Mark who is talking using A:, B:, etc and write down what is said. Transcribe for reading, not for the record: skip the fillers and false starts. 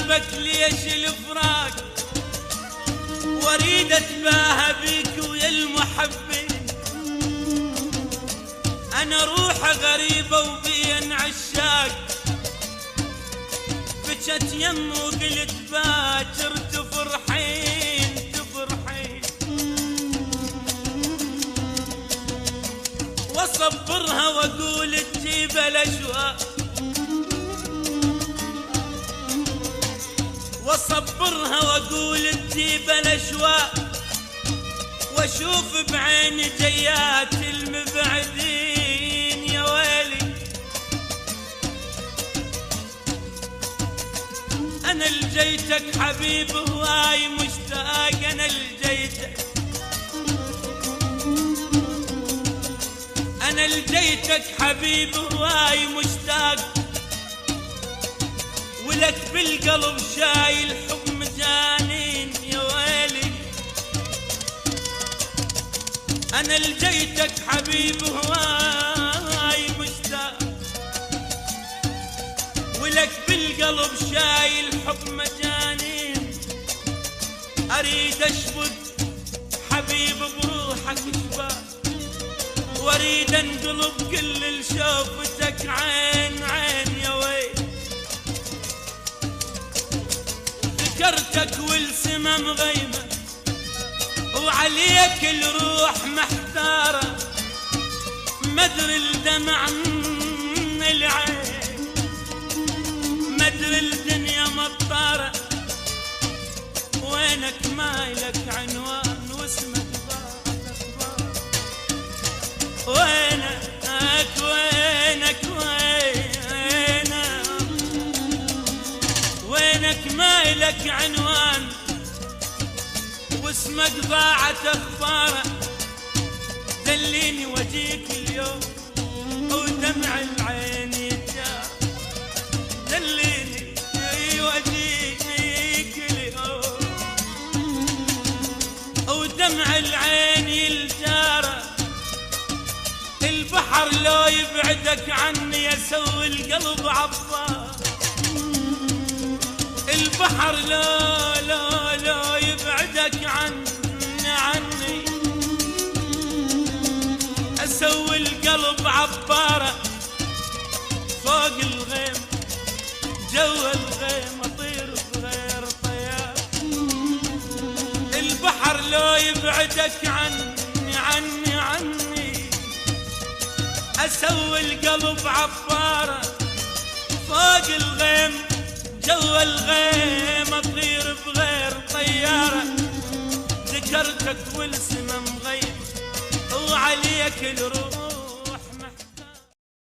A: غيابك ليش الفراق، واريد اتباهى بيك ويا المحبين. انا روحي غريبة وبين عشاق، بجت يم وقلت باكر تفرحين تفرحين. واصبرها واقول تجيب الاشواق، واصبرها واقول تجيب الاشواق، واشوف بعيني جيات المبعدين. يا ويلي انا لجيتك حبيب هواي مشتاق، انا لجيتك، انا لجيتك حبيب هواي مشتاق، ولك بالقلب شايل حب مجانين. يا ويلي انا لجيتك حبيب هواي مشتاق، ولك بالقلب شايل حب مجانين. اريد اشبك حبيب بروحك شباب، واريد انقلب كل الشوفتك عين عين. يا ويل ذكرتك والسما مغيمة، وعليك الروح محتارة، مدري الدمع من العين، مدري الدنيا مطارة. وينك مايلك عنوان واسمك ضاع، وينك وينك وينك، وينك مايلك عنوان واسمك ضاعت اخباره. دليني وجيك اليوم ودمع العين يتجار، دليني وجيك اليوم ودمع العين يلجاره. البحر لو يبعدك عني يسوي القلب عطار، البحر لو يبعدك عني اسوي القلب عبارة. فوق الغيم جوا الغيم اطير بغير طيار، البحر لو يبعدك عني اسوي القلب عبارة. فوق الغيم جوا الغيم اطير بغير طيارة. ذكرتك والسما مغيم وعليك الروح